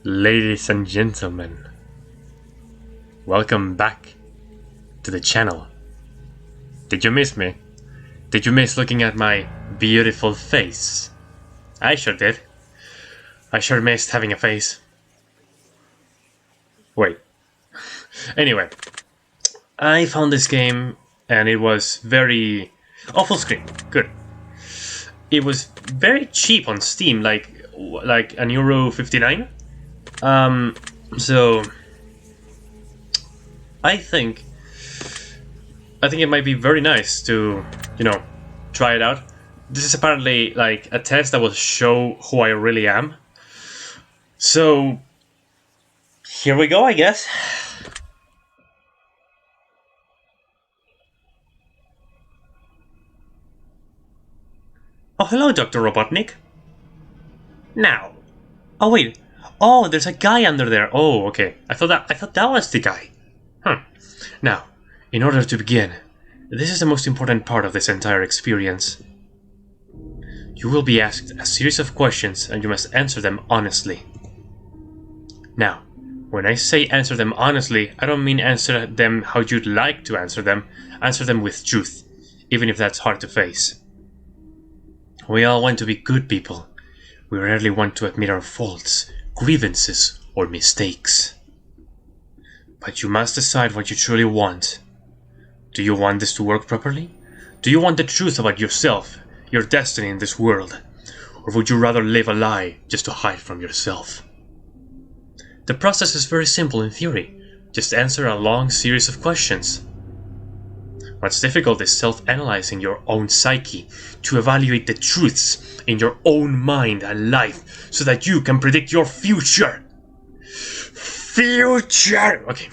Ladies and gentlemen, welcome back to the channel. Did you miss me? Did you miss looking at my beautiful face? I sure did. I sure missed having a face. Wait. Anyway, I found this game and it was very... Oh, full screen. Good. It was very cheap on Steam, like an euro 59. So I think it might be very nice to, try it out. This is apparently like a test that will show who I really am. So here we go, I guess. Oh, hello, Dr. Robotnik. Now. Oh, wait. Oh, there's a guy under there. Oh, okay. I thought that was the guy. Now, in order to begin, this is the most important part of this entire experience. You will be asked a series of questions and you must answer them honestly. Now, when I say answer them honestly, I don't mean answer them how you'd like to answer them. Answer them with truth, even if that's hard to face. We all want to be good people. We rarely want to admit our faults, grievances, or mistakes. But you must decide what you truly want. Do you want this to work properly? Do you want the truth about yourself, your destiny in this world? Or would you rather live a lie just to hide from yourself? The process is very simple in theory. Just answer a long series of questions. What's difficult is self-analyzing your own psyche to evaluate the truths in your own mind and life so that you can predict your future. Future! Okay.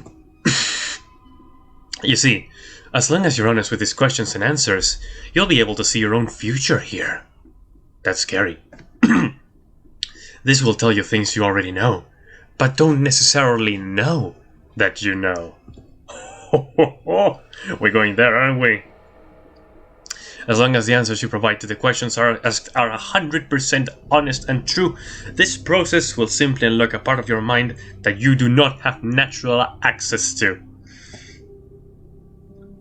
You see, as long as you're honest with these questions and answers, you'll be able to see your own future here. That's scary. This will tell you things you already know, but don't necessarily know that you know. We're going there, aren't we? As long as the answers you provide to the questions are 100% honest and true, this process will simply unlock a part of your mind that you do not have natural access to.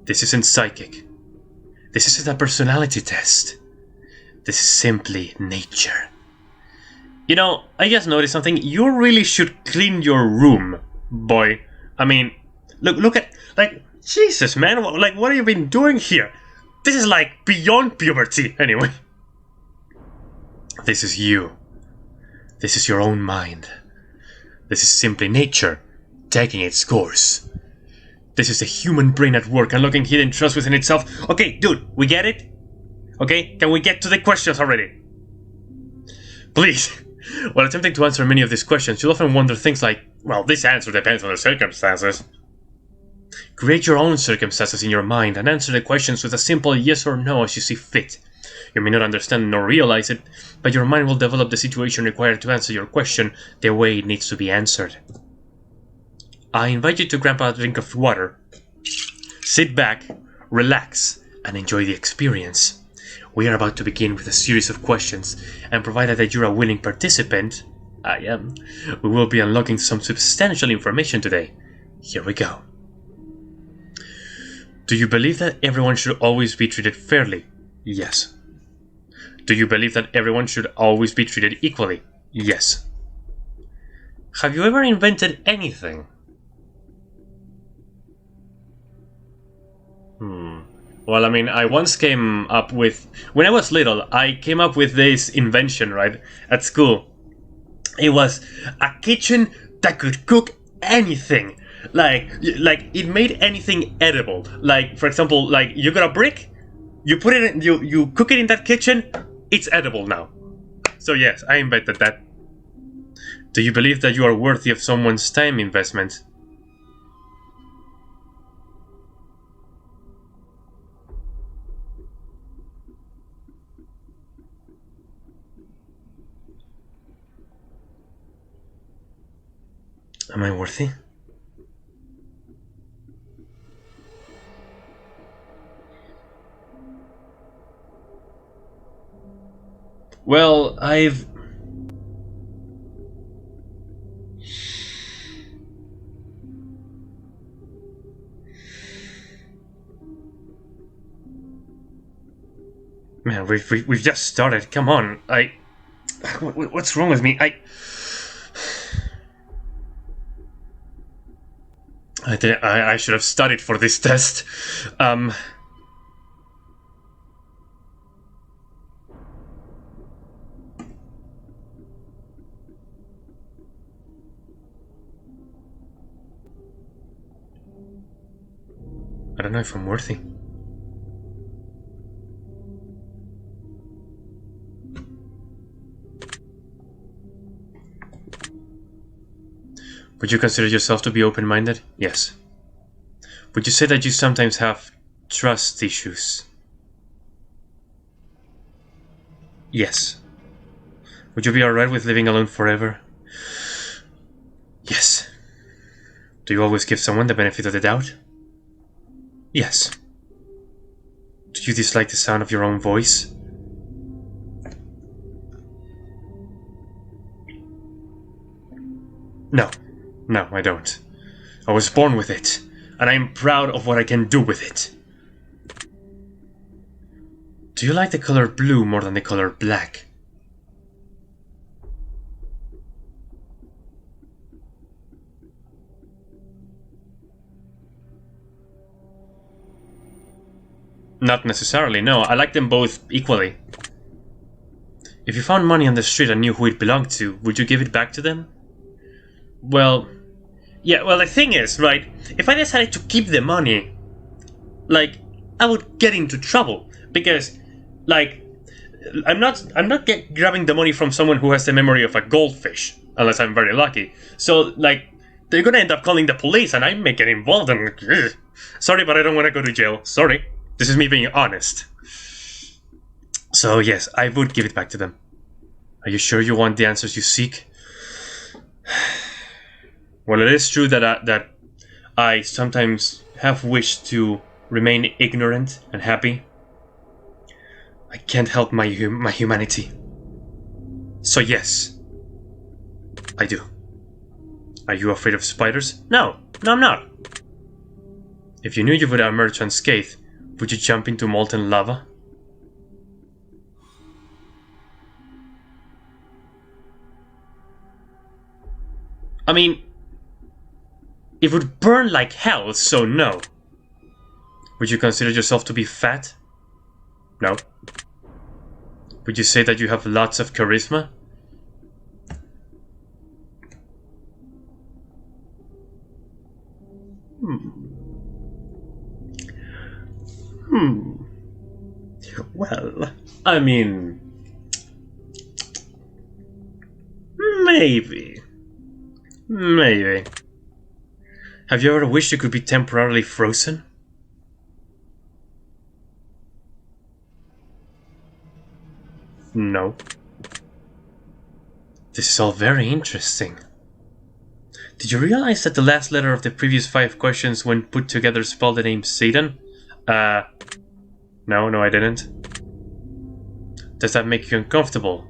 This isn't psychic. This isn't a personality test. This is simply nature. You know, I just noticed something. You really should clean your room, boy. I mean, look at, like, Jesus, man, like, what have you been doing here? This is like beyond puberty, anyway. This is you. This is your own mind. This is simply nature taking its course. This is the human brain at work, unlocking hidden trust within itself. Okay, dude, we get it? Okay, can we get to the questions already? Please. While attempting to answer many of these questions, you'll often wonder things like, well, this answer depends on the circumstances. Create your own circumstances in your mind and answer the questions with a simple yes or no as you see fit. You may not understand nor realize it, but your mind will develop the situation required to answer your question the way it needs to be answered. I invite you to grab a drink of water, sit back, relax, and enjoy the experience. We are about to begin with a series of questions, and provided that you're a willing participant, I am, we will be unlocking some substantial information today. Here we go. Do you believe that everyone should always be treated fairly? Yes. Do you believe that everyone should always be treated equally? Yes. Have you ever invented anything? Well, I mean, I once came up with... When I was little, I came up with this invention, right? At school. It was a kitchen that could cook anything. Like it made anything edible. Like, for example, like, you got a brick, you put it in, you cook it in that kitchen, it's edible now. So yes, I invented that. Do you believe that you are worthy of someone's time investment? Am I worthy? Well, Man, we've just started. Come on. What's wrong with me? I should have studied for this test. I don't know if I'm worthy. Would you consider yourself to be open-minded? Yes. Would you say that you sometimes have trust issues? Yes. Would you be alright with living alone forever? Yes. Do you always give someone the benefit of the doubt? Yes. Do you dislike the sound of your own voice? No. No, I don't. I was born with it, and I am proud of what I can do with it. Do you like the color blue more than the color black? Not necessarily, no. I like them both equally. If you found money on the street and knew who it belonged to, would you give it back to them? Well, yeah, well, the thing is, right, if I decided to keep the money, like, I would get into trouble, because, like, I'm not grabbing the money from someone who has the memory of a goldfish, unless I'm very lucky. So, like, they're gonna end up calling the police, and I may get involved, and, sorry, but I don't want to go to jail, sorry. This is me being honest. So, yes, I would give it back to them. Are you sure you want the answers you seek? Well, it is true that I sometimes have wished to remain ignorant and happy. I can't help my humanity. So yes, I do. Are you afraid of spiders? No, I'm not. If you knew you would emerge unscathed, would you jump into molten lava? I mean, it would burn like hell, so no. Would you consider yourself to be fat? No. Would you say that you have lots of charisma? Well, I mean, maybe. Have you ever wished you could be temporarily frozen? No. This is all very interesting. Did you realize that the last letter of the previous 5 questions, when put together, spelled the name Satan? No, I didn't. Does that make you uncomfortable?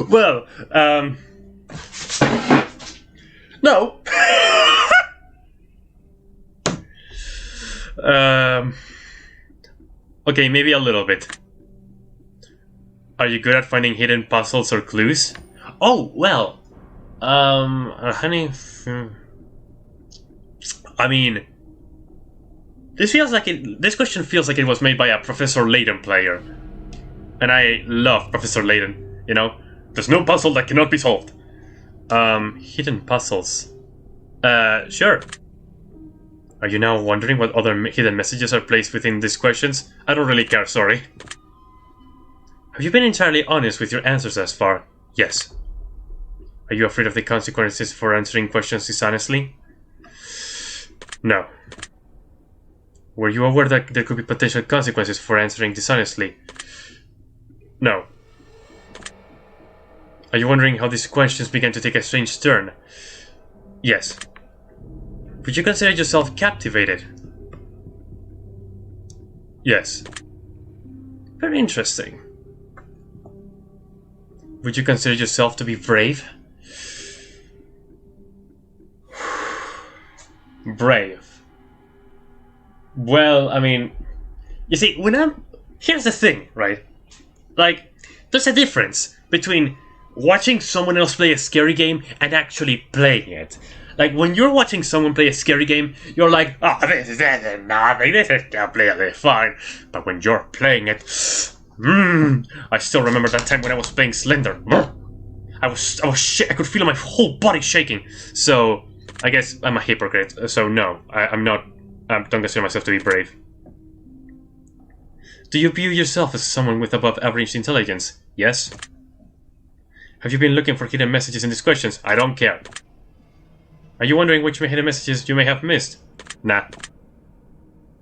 Well, no. Okay, maybe a little bit. Are you good at finding hidden puzzles or clues? Oh, well, honey, I mean, this question feels like it was made by a Professor Layton player. And I love Professor Layton, you know? There's no puzzle that cannot be solved. Hidden puzzles. Sure. Are you now wondering what other hidden messages are placed within these questions? I don't really care, sorry. Have you been entirely honest with your answers thus far? Yes. Are you afraid of the consequences for answering questions dishonestly? No. Were you aware that there could be potential consequences for answering dishonestly? No. Are you wondering how these questions began to take a strange turn? Yes. Would you consider yourself captivated? Yes. Very interesting. Would you consider yourself to be brave? Brave. Well, I mean, you see, here's the thing, right? Like, there's a difference between watching someone else play a scary game and actually playing it. Like, when you're watching someone play a scary game, you're like, oh, this is nothing, this is completely fine. But when you're playing it, I still remember that time when I was playing Slender. I was I could feel my whole body shaking. So, I guess I'm a hypocrite. So no, I'm not, I don't consider myself to be brave. Do you view yourself as someone with above average intelligence? Yes. Have you been looking for hidden messages in these questions? I don't care. Are you wondering which hidden messages you may have missed? Nah.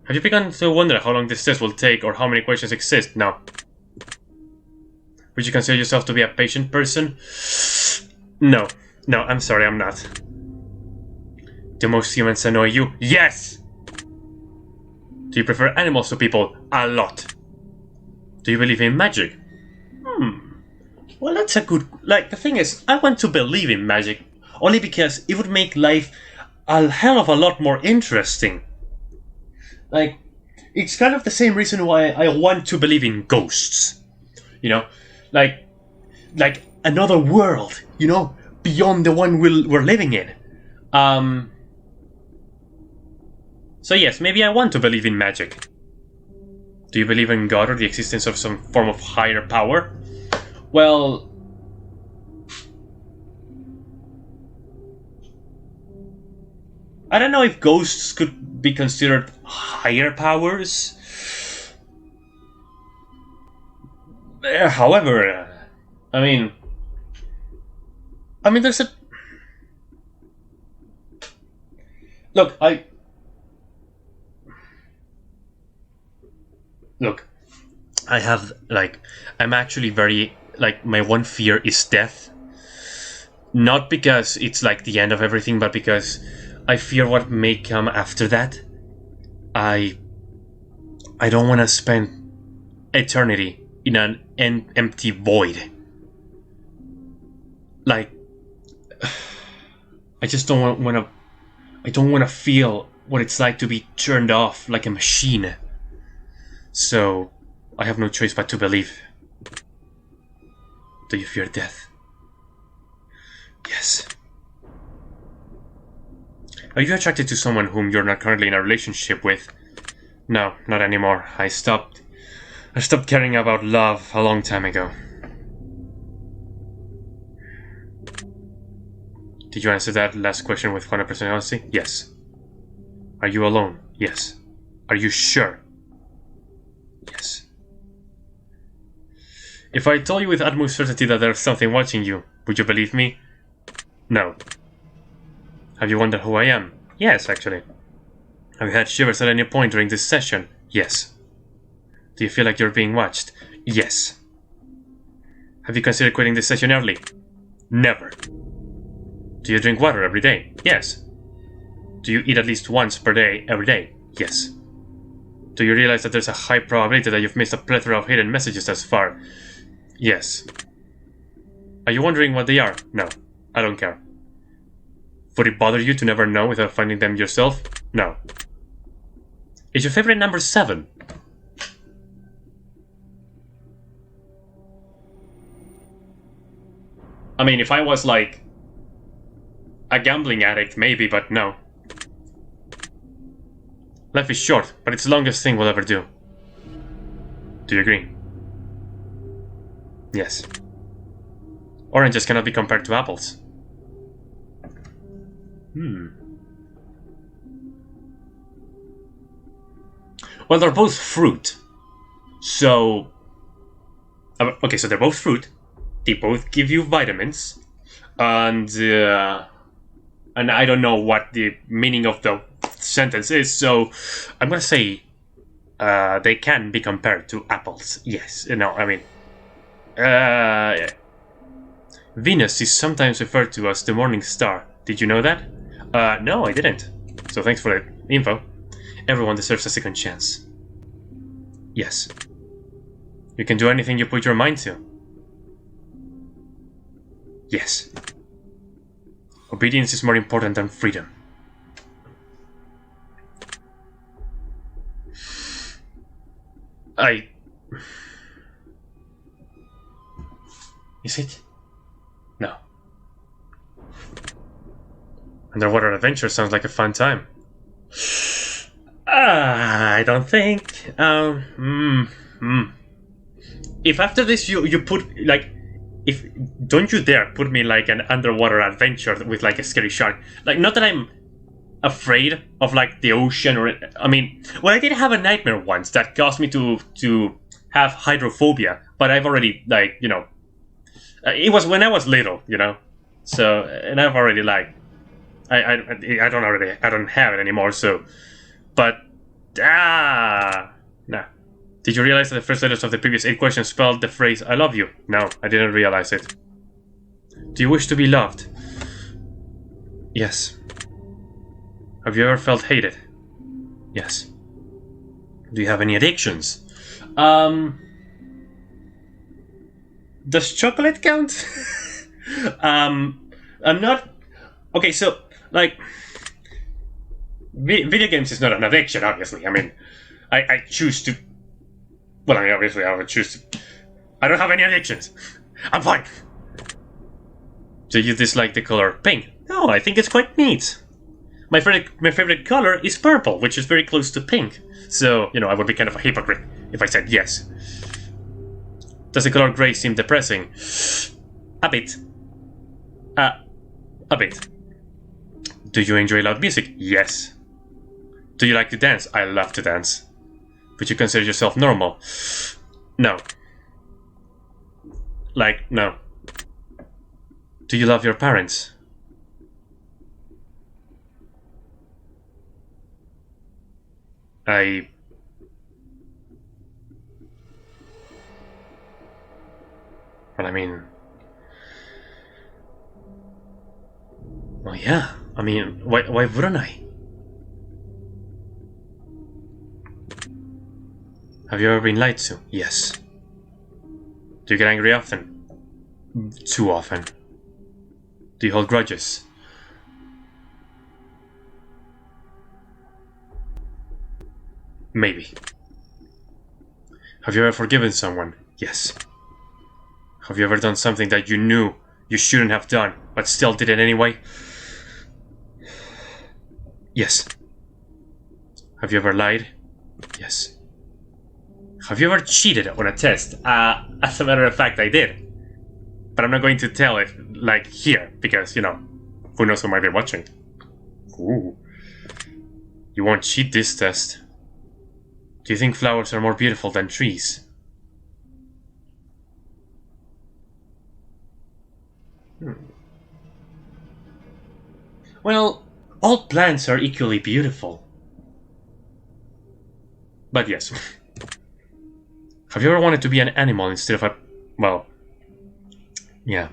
Have you begun to wonder how long this test will take or how many questions exist? No. Would you consider yourself to be a patient person? No. No, I'm sorry, I'm not. Do most humans annoy you? Yes! Do you prefer animals to people? A lot. Do you believe in magic? Well, that's a good... Like, the thing is, I want to believe in magic only because it would make life a hell of a lot more interesting. Like, it's kind of the same reason why I want to believe in ghosts. You know? Like another world, you know? Beyond the one we're living in. So yes, maybe I want to believe in magic. Do you believe in God or the existence of some form of higher power? Well... I don't know if ghosts could be considered higher powers. However, I mean, there's a... Look, I have, like, I'm actually very, like, my one fear is death. Not because it's, like, the end of everything, but because I fear what may come after that. I don't want to spend eternity in an empty void. Like, I just don't want to... I don't want to feel what it's like to be turned off like a machine. So, I have no choice but to believe. Do you fear death? Yes. Are you attracted to someone whom you're not currently in a relationship with? No, not anymore. I stopped caring about love a long time ago. Did you answer that last question with 100% honesty? Yes. Are you alone? Yes. Are you sure? Yes. If I told you with utmost certainty that there's something watching you, would you believe me? No. Have you wondered who I am? Yes, actually. Have you had shivers at any point during this session? Yes. Do you feel like you're being watched? Yes. Have you considered quitting this session early? Never. Do you drink water every day? Yes. Do you eat at least once per day, every day? Yes. Do you realize that there's a high probability that you've missed a plethora of hidden messages thus far? Yes. Are you wondering what they are? No. I don't care. Would it bother you to never know without finding them yourself? No. Is your favorite number 7? I mean, if I was like a gambling addict, maybe, but no. Life is short, but it's the longest thing we'll ever do. Do you agree? Yes. Oranges cannot be compared to apples. Well, they're both fruit. So... okay, so they're both fruit. They both give you vitamins. And I don't know what the meaning of the sentence is, so I'm gonna say they can be compared to apples. Yes, no, I mean... yeah. Venus is sometimes referred to as the morning star. Did you know that? No, I didn't. So thanks for the info. Everyone deserves a second chance. Yes. You can do anything you put your mind to. Yes. Obedience is more important than freedom. I... Is it? No. Underwater adventure sounds like a fun time. I don't think. If after this you put like, if don't you dare put me like an underwater adventure with like a scary shark. Like, not that I'm afraid of like the ocean or I mean, well, I did have a nightmare once that caused me to have hydrophobia, but I've already like it was when I was little, so and I've already like I don't have it anymore. So, but nah. Did you realize that the first letters of the previous 8 questions spelled the phrase "I love you"? No, I didn't realize it. Do you wish to be loved? Yes. Have you ever felt hated? Yes. Do you have any addictions? Does chocolate count? I'm not. Okay, so like, video games is not an addiction, obviously. I mean, I choose to. Well, I mean, obviously, I would choose to. I don't have any addictions. I'm fine. Do you dislike the color pink? No, I think it's quite neat. My favorite color is purple, which is very close to pink. So, I would be kind of a hypocrite if I said yes. Does the color gray seem depressing? A bit. A bit. Do you enjoy loud music? Yes. Do you like to dance? I love to dance. Would you consider yourself normal? No. Like, no. Do you love your parents? Well, I mean... Well, yeah. I mean, why wouldn't I? Have you ever been lied to? Yes. Do you get angry often? Too often. Do you hold grudges? Maybe. Have you ever forgiven someone? Yes. Have you ever done something that you knew you shouldn't have done, but still did it anyway? Yes. Have you ever lied? Yes. Have you ever cheated on a test? As a matter of fact, I did. But I'm not going to tell it, like, here, because, who knows who might be watching. Ooh. You won't cheat this test. Do you think flowers are more beautiful than trees? Well, all plants are equally beautiful. But yes. Have you ever wanted to be an animal instead of a... Well... Yeah.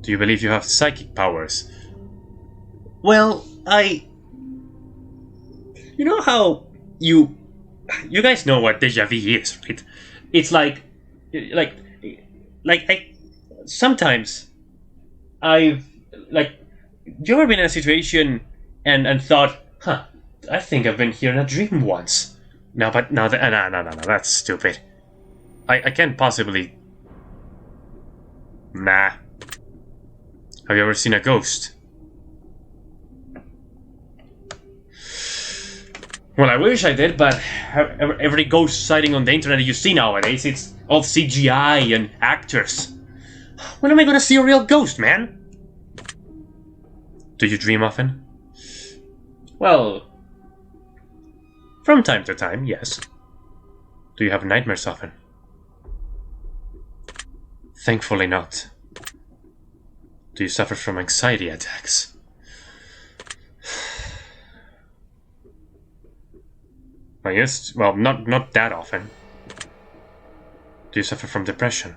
Do you believe you have psychic powers? Well, You know how you guys know what déjà vu is, right? It's like sometimes I've like, you ever been in a situation and thought, I think I've been here in a dream once. No, but no, no, that's stupid. I can't possibly. Nah. Have you ever seen a ghost? Well, I wish I did, but every ghost sighting on the internet you see nowadays, it's all CGI and actors. When am I gonna see a real ghost, man? Do you dream often? Well, from time to time, yes. Do you have nightmares often? Thankfully not. Do you suffer from anxiety attacks? Yes, well, not that often. Do you suffer from depression?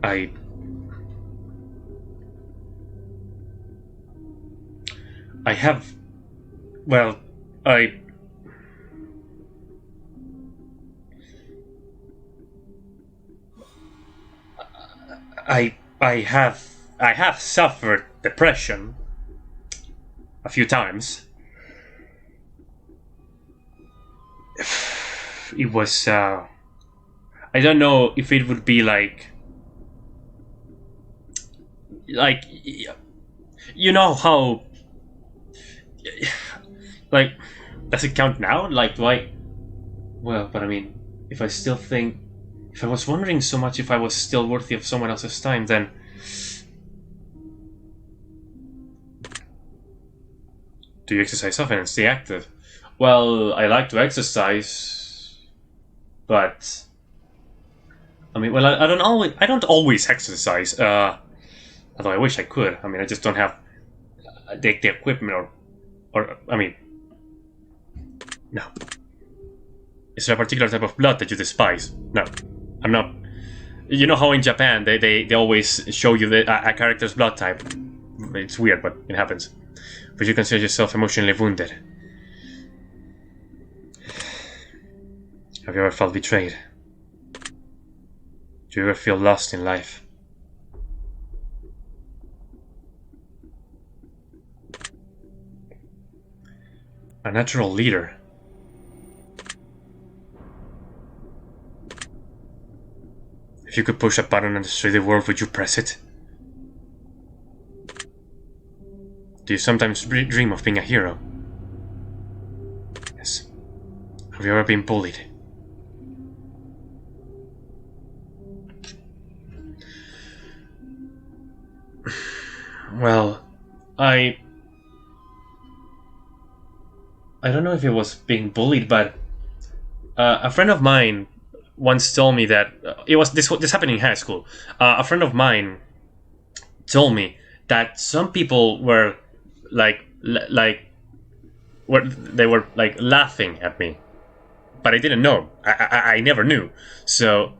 I have... Well, I have suffered depression a few times. it was. I don't know if it would be like you know how like does it count now? Like do I? Well, but I mean, if I still think, if I was wondering so much if I was still worthy of someone else's time, then. Do you exercise often and stay active? Well, I like to exercise, but I mean, well, I don't always exercise. Although I wish I could. I mean, I just don't have the equipment or I mean, no. Is there a particular type of blood that you despise? No, I'm not. You know how in Japan they always show you a character's blood type. It's weird, but it happens. Would you consider yourself emotionally wounded? Have you ever felt betrayed? Do you ever feel lost in life? A natural leader. If you could push a button and destroy the world, would you press it? Do you sometimes dream of being a hero? Yes. Have you ever been bullied? Well, I don't know if it was being bullied, but a friend of mine once told me that it was this happened in high school. A friend of mine told me that some people were they were like laughing at me, but I didn't know. I never knew. So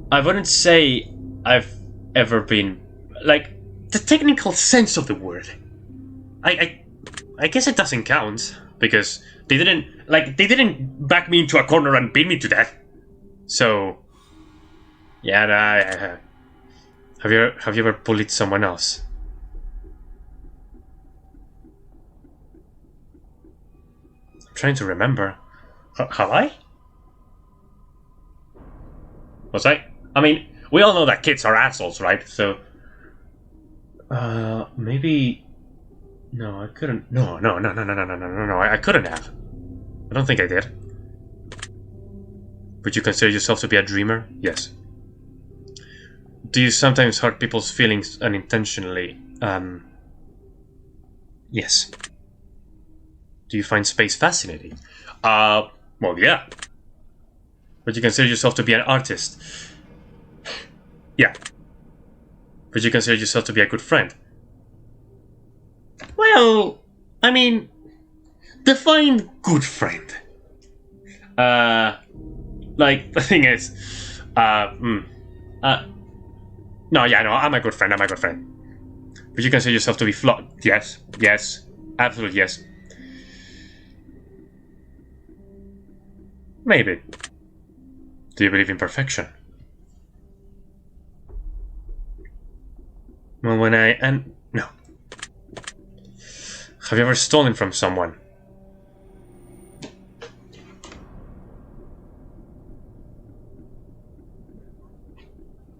I wouldn't say I've ever been like the technical sense of the word. I guess it doesn't count because they didn't back me into a corner and beat me to death. So yeah, have you ever bullied someone else? I'm trying to remember. Have I? Was I? I mean, we all know that kids are assholes, right? So maybe. No, I couldn't. No. I couldn't have. I don't think I did. Would you consider yourself to be a dreamer? Yes. Do you sometimes hurt people's feelings unintentionally? Yes. Do you find space fascinating? Well, yeah. Would you consider yourself to be an artist? Yeah. Would you consider yourself to be a good friend? Well, I mean, define good friend. Like, the thing is, no, yeah, no, I'm a good friend, Would you consider yourself to be flawed? Yes, absolutely yes. Maybe. Do you believe in perfection? Well, no. Have you ever stolen from someone?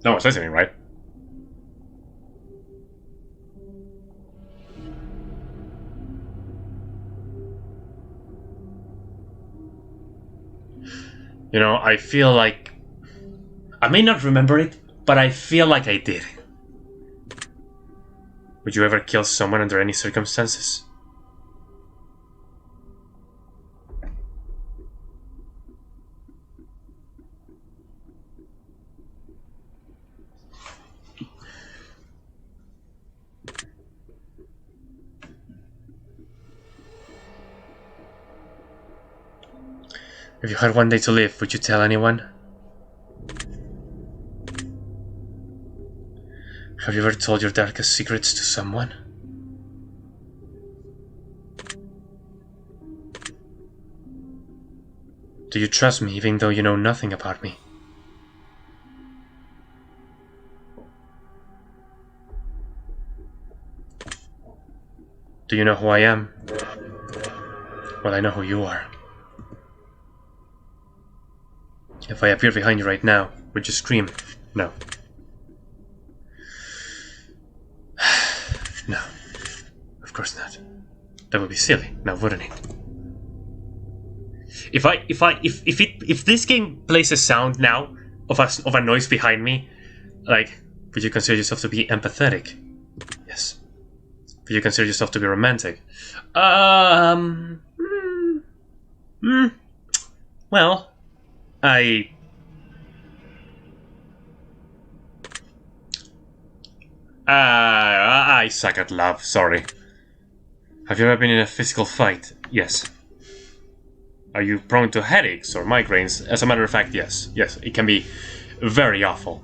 No one's listening, right? You know, I feel like... I may not remember it, but I feel like I did. Would you ever kill someone under any circumstances? If you had one day to live, would you tell anyone? Have you ever told your darkest secrets to someone? Do you trust me even though you know nothing about me? Do you know who I am? Well, I know who you are. If I appear behind you right now, would you scream? No. No. Of course not. That would be silly, now wouldn't it? If this game plays a sound now of a noise behind me, like, would you consider yourself to be empathetic? Yes. Would you consider yourself to be romantic? Well, I suck at love, sorry. Have you ever been in a physical fight? Yes. Are you prone to headaches or migraines? As a matter of fact, yes. Yes, it can be very awful.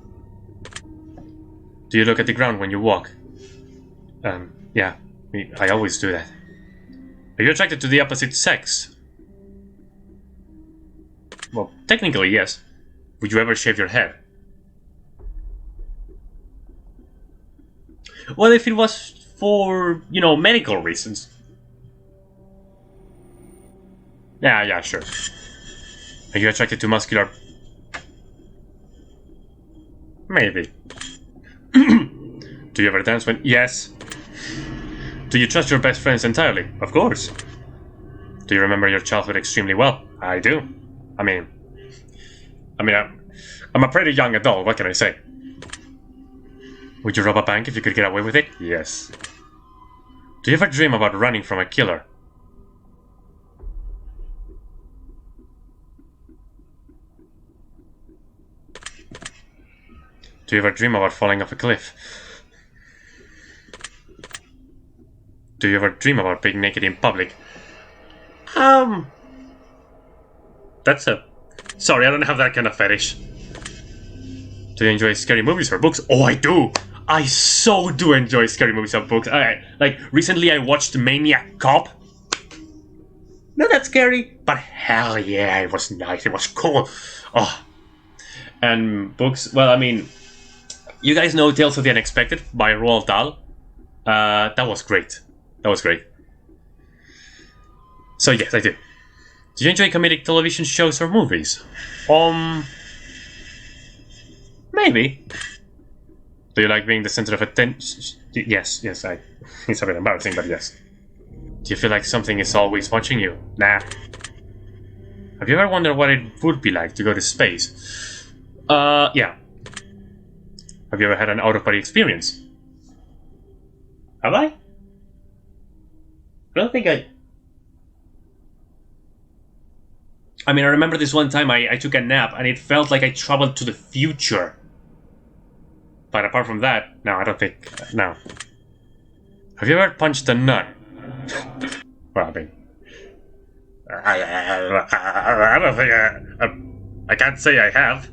Do you look at the ground when you walk? Yeah. I always do that. Are you attracted to the opposite sex? Well, technically, yes. Would you ever shave your head? Well, if it was for, medical reasons. Yeah, sure. Are you attracted to muscular... Maybe. Do you ever dance when... Yes. Do you trust your best friends entirely? Of course. Do you remember your childhood extremely well? I do. I mean, I'm a pretty young adult, what can I say? Would you rob a bank if you could get away with it? Yes. Do you ever dream about running from a killer? Do you ever dream about falling off a cliff? Do you ever dream about being naked in public? That's a... Sorry, I don't have that kind of fetish. Do you enjoy scary movies or books? Oh, I do! I so do enjoy scary movies or books. Like, recently I watched Maniac Cop. Not that scary, but hell yeah, it was nice, it was cool. Oh. And books, well, I mean... You guys know Tales of the Unexpected by Roald Dahl? That was great. That was great. So yes, I do. Do you enjoy comedic television shows or movies? Maybe. Do you like being the center of attention? Yes, it's a bit embarrassing, but yes. Do you feel like something is always watching you? Nah. Have you ever wondered what it would be like to go to space? Yeah. Have you ever had an out-of-body experience? Have I? I don't think I mean, I remember this one time I took a nap and it felt like I traveled to the future. But apart from that, no, I don't think... No. Have you ever punched a nun? Well, I mean... I don't think I can't say I have.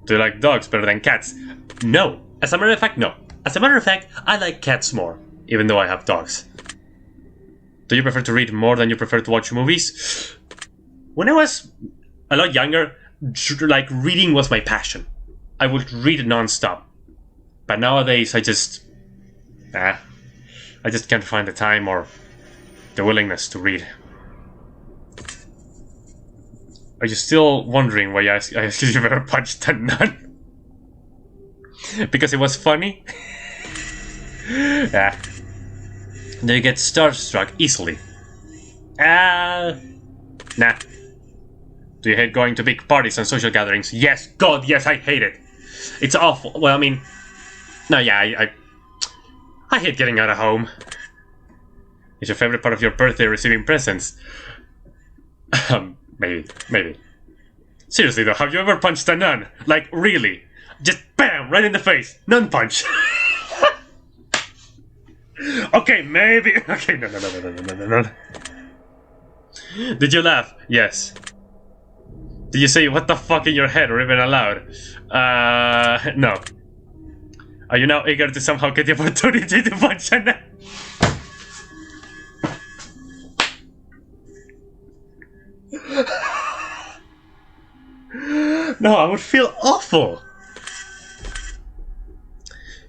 Do you like dogs better than cats? No. As a matter of fact, no. As a matter of fact, I like cats more, even though I have dogs. Do you prefer to read more than you prefer to watch movies? When I was a lot younger, like, reading was my passion. I would read non-stop. But nowadays, I just can't find the time or the willingness to read. Are you still wondering why I asked you if you ever punched a nun? Because it was funny? Yeah. Do you get starstruck easily? Nah. Do you hate going to big parties and social gatherings? Yes, God, yes, I hate it. It's awful. Well, I mean... No, yeah, I hate getting out of home. Is your favorite part of your birthday receiving presents? Maybe. Seriously though, have you ever punched a nun? Like, really? Just BAM! Right in the face! Nun punch! Okay, maybe... Okay, no. Did you laugh? Yes. Did you say what the fuck in your head or even aloud? No. Are you now eager to somehow get the opportunity to punch a nun? No, I would feel awful.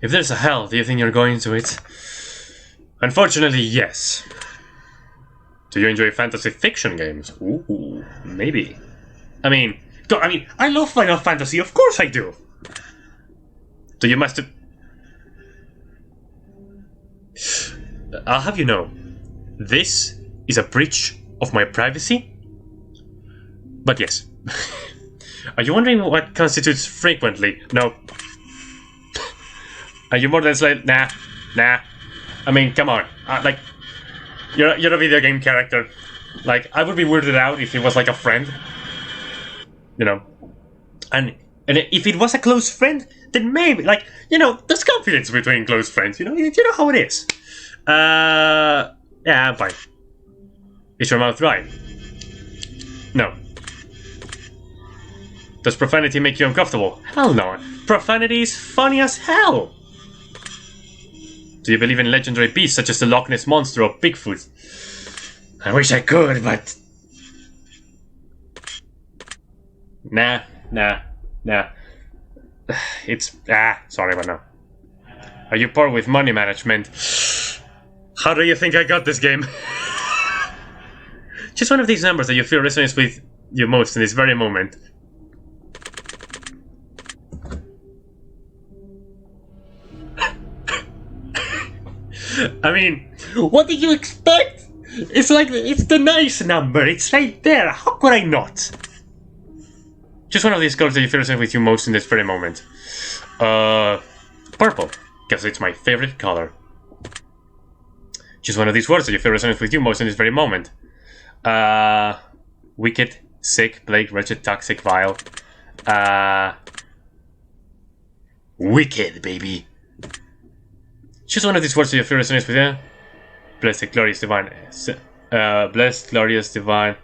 If there's a hell, do you think you're going to it? Unfortunately, yes. Do you enjoy fantasy fiction games? Ooh, maybe. I mean, I love Final Fantasy, of course I do. So you must have... I'll have you know, this is a breach of my privacy. But yes. Are you wondering what constitutes frequently? No. Are you more than slightly... Nah. I mean, come on. Like, you're a video game character. Like, I would be weirded out if it was like a friend. You know. And if it was a close friend, then maybe, like, you know, there's confidence between close friends, you know how it is. Yeah, I'm fine. Is your mouth dry? No. Does profanity make you uncomfortable? Hell no. Profanity is funny as hell. Do you believe in legendary beasts such as the Loch Ness Monster or Bigfoot? I wish I could, but... Nah. It's... sorry, but no. Are you poor with money management? How do you think I got this game? Just one of these numbers that you feel resonates with you most in this very moment. I mean, what did you expect? It's like, it's the nice number, it's right there, how could I not? Just one of these colors that you feel resonates with you most in this very moment. Purple, because it's my favorite color. Just one of these words that you feel resonates with you most in this very moment. Wicked, sick, plague, wretched, toxic, vile. Wicked, baby. Just one of these words that you feel resonates with you. Blessed, glorious, divine. Blessed, glorious, divine.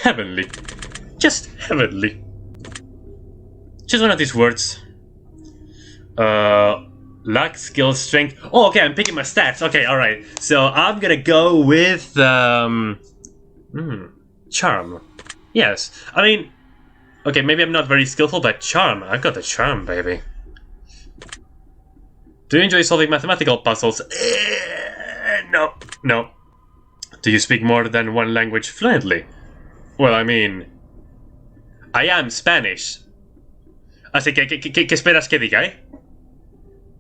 Heavenly. Just heavenly. Just one of these words. Luck, skill, strength. Oh, okay, I'm picking my stats. Okay, alright. So I'm gonna go with, charm. Yes. I mean, okay, maybe I'm not very skillful, but charm. I've got the charm, baby. Do you enjoy solving mathematical puzzles? No. Do you speak more than one language fluently? Well, I mean... I am Spanish. Así que, ¿qué esperas que diga, eh?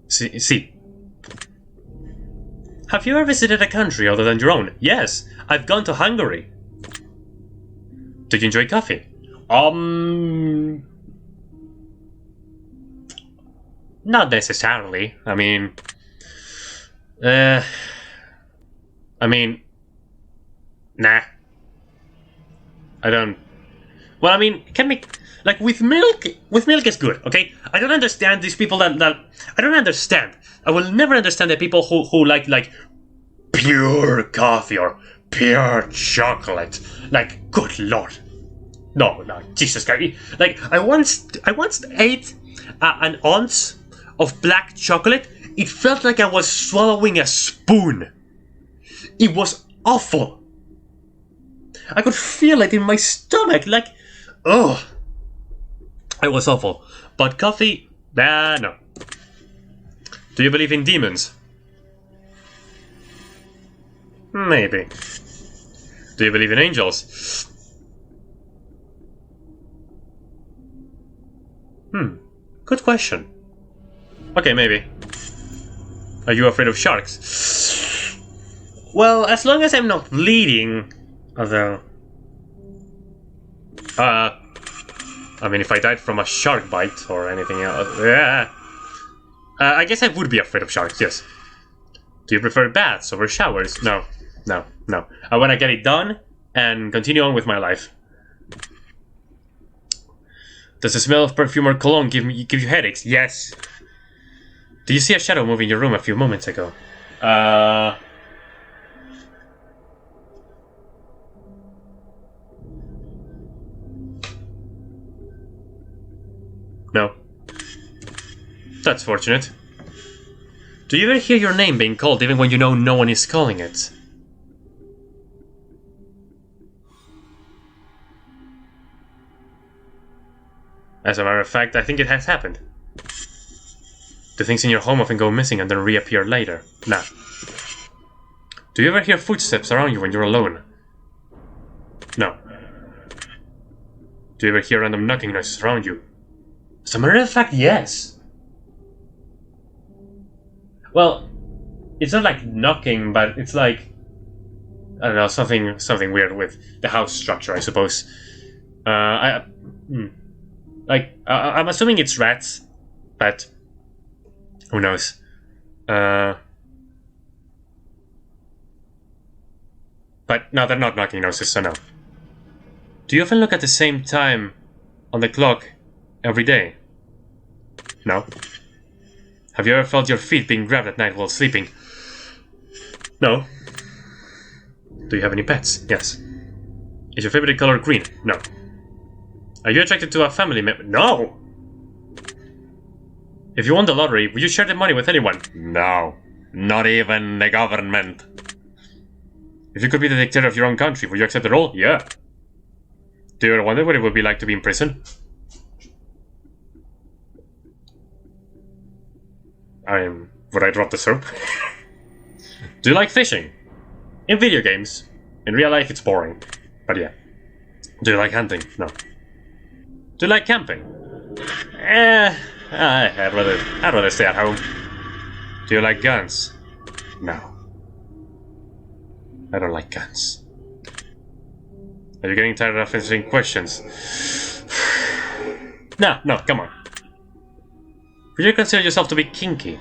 Sí. Have you ever visited a country other than your own? Yes, I've gone to Hungary. Do you enjoy coffee? Not necessarily. I mean, nah. I don't. Well, I mean, can we, like, with milk is good, okay? I don't understand these people that I don't understand. I will never understand the people who like pure coffee or pure chocolate. Like, good lord. No, Jesus Christ. Like, I once ate an ounce of black chocolate. It felt like I was swallowing a spoon. It was awful. I could feel it in my stomach, like, oh, it was awful. But coffee, no. Do you believe in demons? Maybe. Do you believe in angels? Good question. Okay, maybe. Are you afraid of sharks? Well, as long as I'm not bleeding, although... I mean, if I died from a shark bite or anything else... Yeah. I guess I would be afraid of sharks, yes. Do you prefer baths over showers? No. I want to get it done and continue on with my life. Does the smell of perfume or cologne give you headaches? Yes. Do you see a shadow move in your room a few moments ago? No. That's fortunate. Do you ever hear your name being called even when you know no one is calling it? As a matter of fact, I think it has happened. Do things in your home often go missing and then reappear later? Nah. Do you ever hear footsteps around you when you're alone? No. Do you ever hear random knocking noises around you? As a matter of fact, yes. Well, it's not like knocking, but it's like, I don't know, something weird with the house structure, I suppose. I'm assuming it's rats, but who knows? But no, they're not knocking noises, so no. Do you often look at the same time on the clock every day? No. Have you ever felt your feet being grabbed at night while sleeping? No. Do you have any pets? Yes. Is your favorite color green? No. Are you attracted to a family member? No! If you won the lottery, would you share the money with anyone? No. Not even the government. If you could be the dictator of your own country, would you accept the role? Yeah. Do you ever wonder what it would be like to be in prison? Would I drop the soap? Do you like fishing? In video games. In real life, it's boring. But yeah. Do you like hunting? No. Do you like camping? I'd rather stay at home. Do you like guns? No. I don't like guns. Are you getting tired of answering questions? No, come on. Would you consider yourself to be kinky?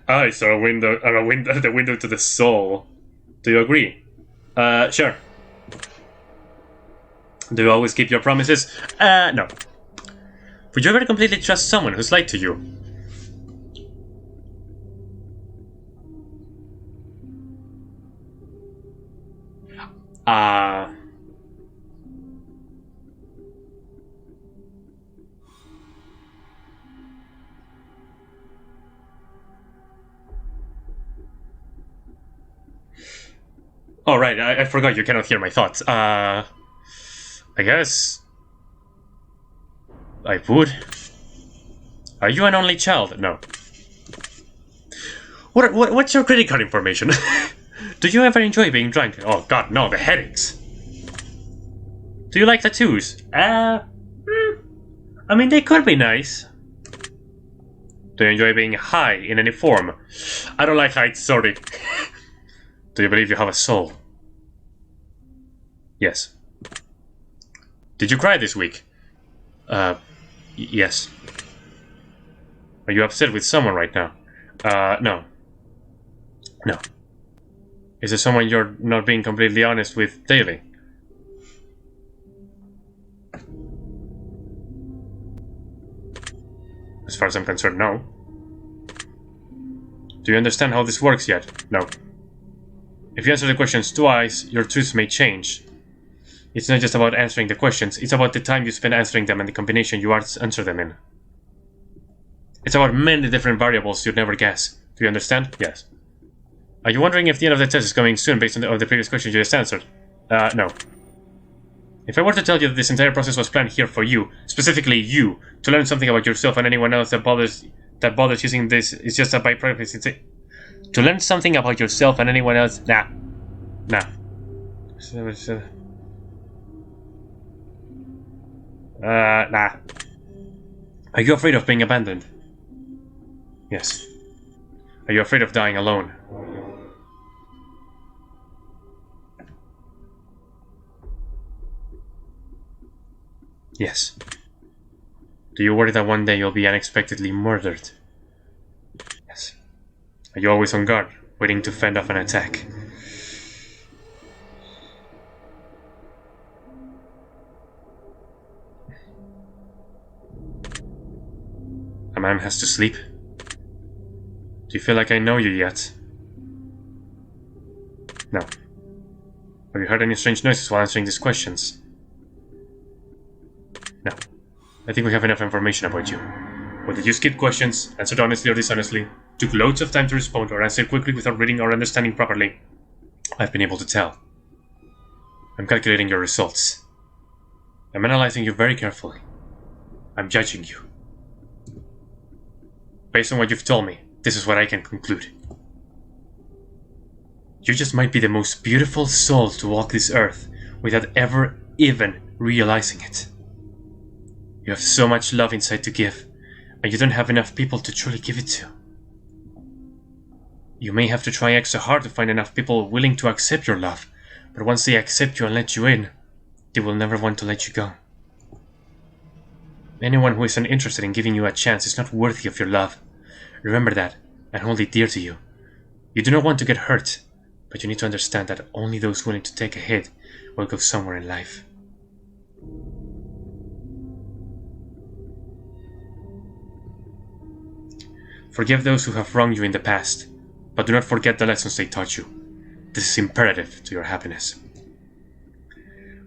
I saw the window to the soul. Do you agree? Sure. Do you always keep your promises? No. Would you ever completely trust someone who's lied to you? Oh, right, I forgot you cannot hear my thoughts. I guess I would. Are you an only child? No. What's your credit card information? Do you ever enjoy being drunk? Oh god, no, the headaches. Do you like tattoos? I mean, they could be nice. Do you enjoy being high in any form? I don't like heights, sorry. Do you believe you have a soul? Yes. Did you cry this week? Yes. Are you upset with someone right now? No. No. Is there someone you're not being completely honest with daily? As far as I'm concerned, no. Do you understand how this works yet? No. If you answer the questions twice, your truths may change. It's not just about answering the questions, it's about the time you spend answering them and the combination you answer them in. It's about many different variables you'd never guess. Do you understand? Yes. Are you wondering if the end of the test is coming soon based on the previous questions you just answered? No. If I were to tell you that this entire process was planned here for you, specifically you, to learn something about yourself and anyone else that bothers using this is just a byproduct. To learn something about yourself and anyone else, nah. Nah. Are you afraid of being abandoned? Yes. Are you afraid of dying alone? Yes. Do you worry that one day you'll be unexpectedly murdered? Yes. Are you always on guard, waiting to fend off an attack? A man has to sleep? Do you feel like I know you yet? No. Have you heard any strange noises while answering these questions? No. I think we have enough information about you. Whether you skipped questions, answered honestly or dishonestly, took loads of time to respond, or answered quickly without reading or understanding properly, I've been able to tell. I'm calculating your results. I'm analyzing you very carefully. I'm judging you. Based on what you've told me, this is what I can conclude. You just might be the most beautiful soul to walk this earth without ever even realizing it. You have so much love inside to give, and you don't have enough people to truly give it to. You may have to try extra hard to find enough people willing to accept your love, but once they accept you and let you in, they will never want to let you go. Anyone who isn't interested in giving you a chance is not worthy of your love. Remember that, and hold it dear to you. You do not want to get hurt, but you need to understand that only those willing to take a hit will go somewhere in life. Forgive those who have wronged you in the past, but do not forget the lessons they taught you. This is imperative to your happiness.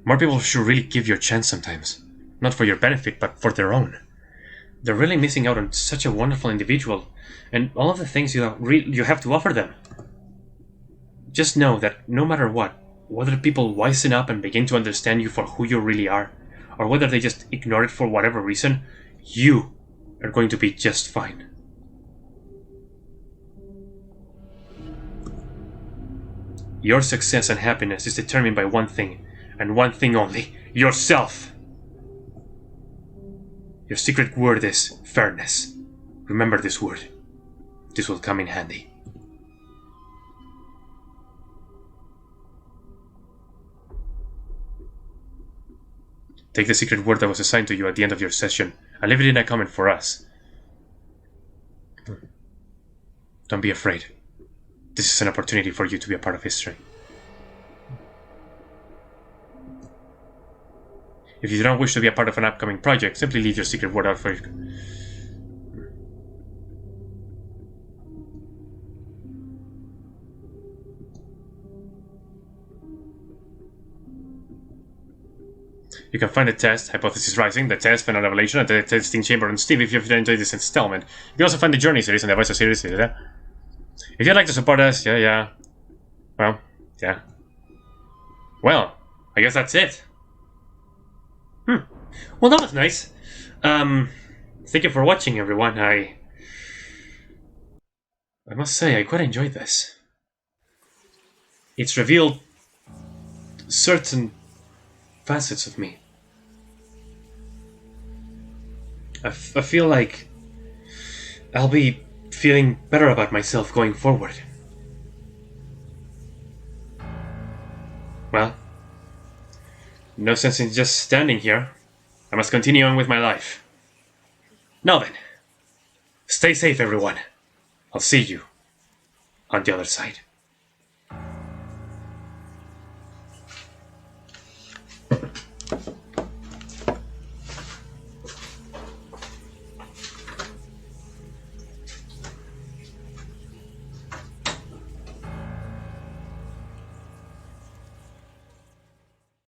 More people should really give you a chance sometimes, not for your benefit, but for their own. They're really missing out on such a wonderful individual, and all of the things you have to offer them. Just know that no matter what, whether people wisen up and begin to understand you for who you really are, or whether they just ignore it for whatever reason, you are going to be just fine. Your success and happiness is determined by one thing, and one thing only: yourself! Your secret word is fairness. Remember this word. This will come in handy. Take the secret word that was assigned to you at the end of your session, and leave it in a comment for us. Don't be afraid. This is an opportunity for you to be a part of history. If you do not wish to be a part of an upcoming project, simply leave your secret word out for you. You can find the test, Hypothesis Rising, the test, Final Revelation, and the testing chamber on Steam if you've enjoyed this installment. You can also find the Journey series and the Voice series. Yeah? If you'd like to support us, yeah. Well, yeah. Well, I guess that's it. Well, that was nice. Thank you for watching, everyone. I must say, I quite enjoyed this. It's revealed certain facets of me. I feel like I'll be feeling better about myself going forward. Well, no sense in just standing here. I must continue on with my life. Now then, stay safe, everyone. I'll see you on the other side.